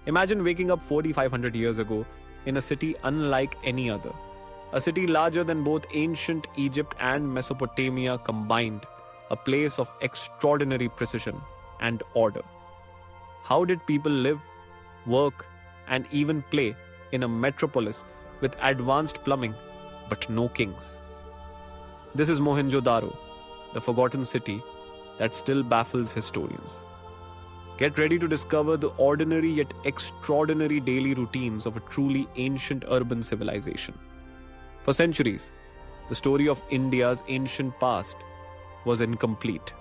Imagine waking up 4,500 years ago in a city unlike any other. A city larger than both ancient Egypt and Mesopotamia combined, a place of extraordinary precision and order. How did people live, work, and even play in a metropolis with advanced plumbing but no kings? This is Mohenjo-daro, the forgotten city that still baffles historians. Get ready to discover the ordinary yet extraordinary daily routines of a truly ancient urban civilization. For centuries, the story of India's ancient past was incomplete.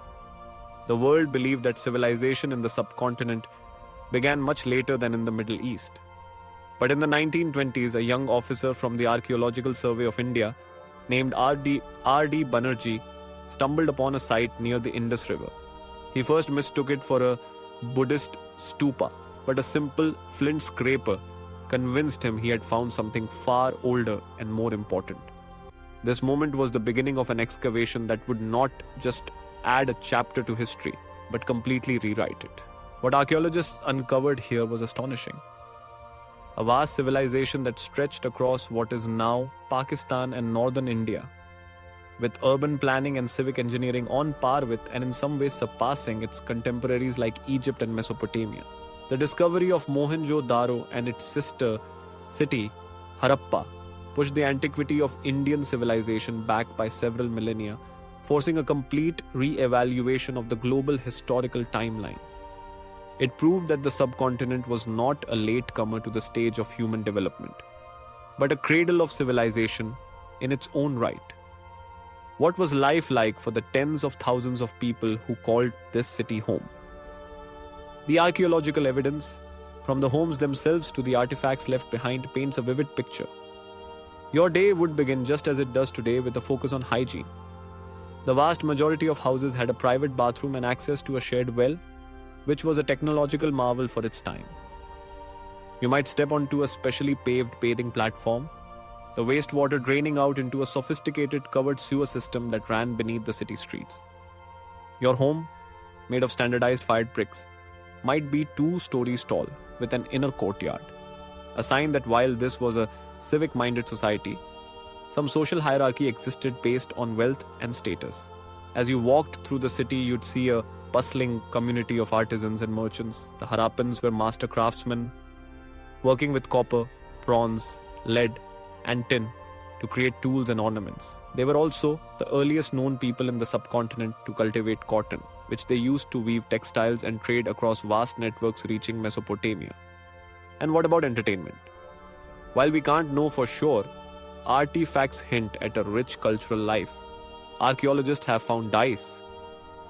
The world believed that civilization in the subcontinent began much later than in the Middle East. But in the 1920s, a young officer from the Archaeological Survey of India named R.D. Banerjee stumbled upon a site near the Indus River. He first mistook it for a Buddhist stupa, but a simple flint scraper convinced him he had found something far older and more important. This moment was the beginning of an excavation that would not just add a chapter to history, but completely rewrite it. What archaeologists uncovered here was astonishing. A vast civilization that stretched across what is now Pakistan and northern India, with urban planning and civic engineering on par with and in some ways surpassing its contemporaries like Egypt and Mesopotamia. The discovery of Mohenjo-daro and its sister city, Harappa, pushed the antiquity of Indian civilization back by several millennia, forcing a complete re-evaluation of the global historical timeline. It proved that the subcontinent was not a latecomer to the stage of human development, but a cradle of civilization in its own right. What was life like for the tens of thousands of people who called this city home? The archaeological evidence, from the homes themselves to the artifacts left behind, paints a vivid picture. Your day would begin just as it does today, with a focus on hygiene. The vast majority of houses had a private bathroom and access to a shared well, which was a technological marvel for its time. You might step onto a specially paved bathing platform, the wastewater draining out into a sophisticated covered sewer system that ran beneath the city streets. Your home, made of standardized fired bricks, might be 2 stories tall with an inner courtyard, a sign that while this was a civic-minded society, some social hierarchy existed based on wealth and status. As you walked through the city, you'd see a bustling community of artisans and merchants. The Harappans were master craftsmen, working with copper, bronze, lead, and tin to create tools and ornaments. They were also the earliest known people in the subcontinent to cultivate cotton, which they used to weave textiles and trade across vast networks reaching Mesopotamia. And what about entertainment? While we can't know for sure, artifacts hint at a rich cultural life. Archaeologists have found dice,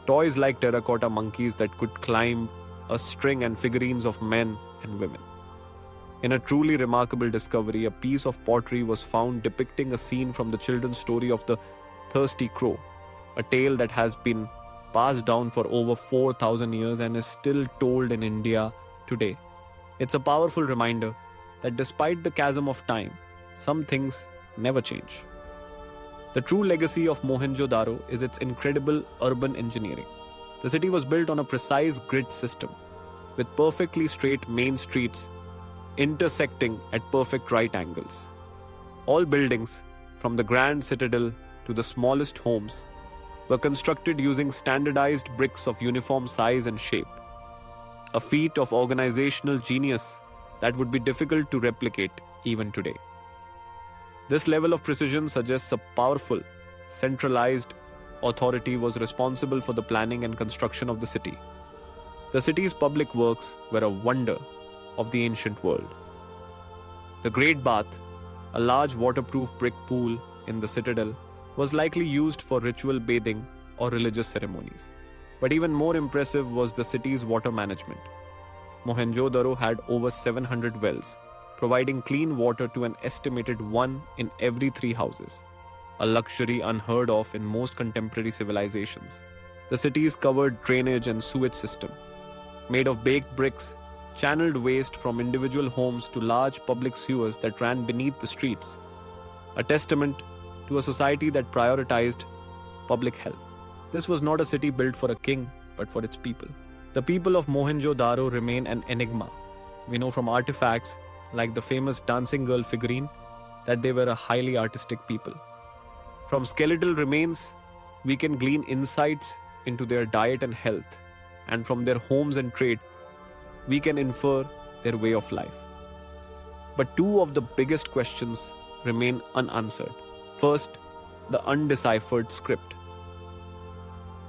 toys like terracotta monkeys that could climb a string, and figurines of men and women. In a truly remarkable discovery, a piece of pottery was found depicting a scene from the children's story of the Thirsty Crow, a tale that has been passed down for over 4,000 years and is still told in India today. It's a powerful reminder that despite the chasm of time, some things never change. The true legacy of Mohenjo-daro is its incredible urban engineering. The city was built on a precise grid system, with perfectly straight main streets intersecting at perfect right angles. All buildings, from the grand citadel to the smallest homes, were constructed using standardized bricks of uniform size and shape, a feat of organizational genius that would be difficult to replicate even today. This level of precision suggests a powerful, centralized authority was responsible for the planning and construction of the city. The city's public works were a wonder of the ancient world. The Great Bath, a large waterproof brick pool in the citadel, was likely used for ritual bathing or religious ceremonies. But even more impressive was the city's water management. Mohenjo-daro had over 700 wells, providing clean water to an estimated 1 in every 3 houses, a luxury unheard of in most contemporary civilizations. The city's covered drainage and sewage system, made of baked bricks, channeled waste from individual homes to large public sewers that ran beneath the streets, a testament to a society that prioritized public health. This was not a city built for a king, but for its people. The people of Mohenjo-daro remain an enigma. We know from artifacts like the famous dancing girl figurine that they were a highly artistic people. From skeletal remains, we can glean insights into their diet and health, and from their homes and trade, we can infer their way of life. But two of the biggest questions remain unanswered. First, the undeciphered script.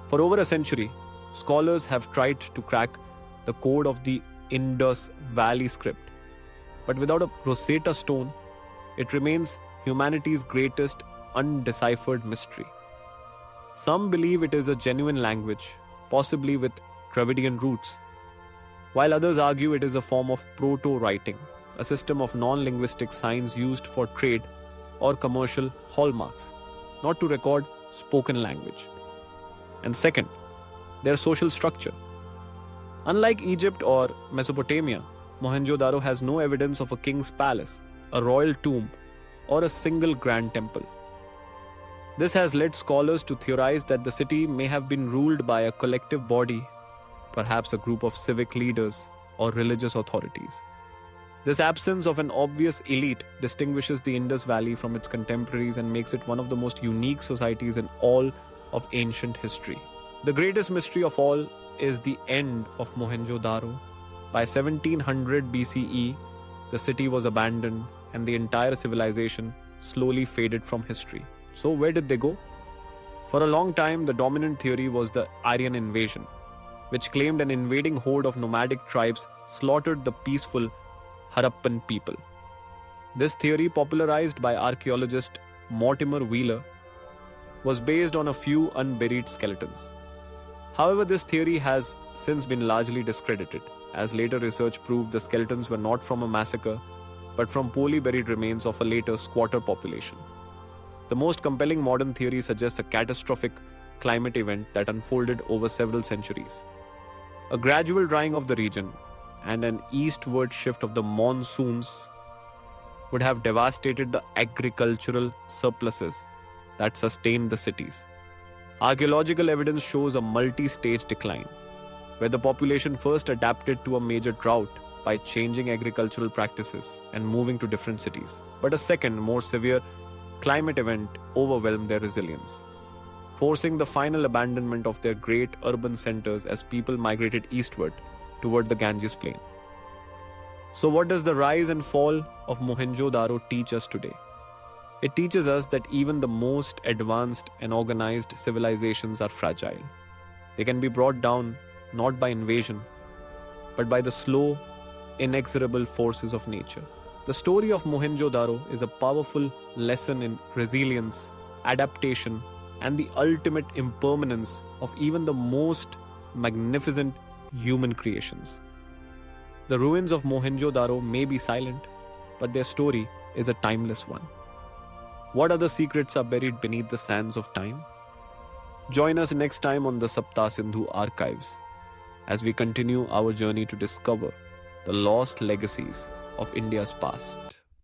For over a century, scholars have tried to crack the code of the Indus Valley script. But without a Rosetta Stone, it remains humanity's greatest undeciphered mystery. Some believe it is a genuine language, possibly with Dravidian roots, while others argue it is a form of proto-writing, a system of non-linguistic signs used for trade or commercial hallmarks, not to record spoken language. And second, their social structure. Unlike Egypt or Mesopotamia, Mohenjo-daro has no evidence of a king's palace, a royal tomb, or a single grand temple. This has led scholars to theorize that the city may have been ruled by a collective body, perhaps a group of civic leaders or religious authorities. This absence of an obvious elite distinguishes the Indus Valley from its contemporaries and makes it one of the most unique societies in all of ancient history. The greatest mystery of all is the end of Mohenjo-daro. By 1700 BCE, the city was abandoned and the entire civilization slowly faded from history. So where did they go? For a long time, the dominant theory was the Aryan invasion, which claimed an invading horde of nomadic tribes slaughtered the peaceful Harappan people. This theory, popularized by archaeologist Mortimer Wheeler, was based on a few unburied skeletons. However, this theory has since been largely discredited, as later research proved the skeletons were not from a massacre, but from poorly buried remains of a later squatter population. The most compelling modern theory suggests a catastrophic climate event that unfolded over several centuries. A gradual drying of the region and an eastward shift of the monsoons would have devastated the agricultural surpluses that sustained the cities. Archaeological evidence shows a multi-stage decline, where the population first adapted to a major drought by changing agricultural practices and moving to different cities. But a second, more severe climate event overwhelmed their resilience, forcing the final abandonment of their great urban centers as people migrated eastward toward the Ganges plain. So what does the rise and fall of Mohenjo-daro teach us today? It teaches us that even the most advanced and organized civilizations are fragile. They can be brought down not by invasion, but by the slow, inexorable forces of nature. The story of Mohenjo-daro is a powerful lesson in resilience, adaptation, and the ultimate impermanence of even the most magnificent human creations. The ruins of Mohenjo-daro may be silent, but their story is a timeless one. What other secrets are buried beneath the sands of time? Join us next time on the Sapta Sindhu Archives as we continue our journey to discover the lost legacies of India's past.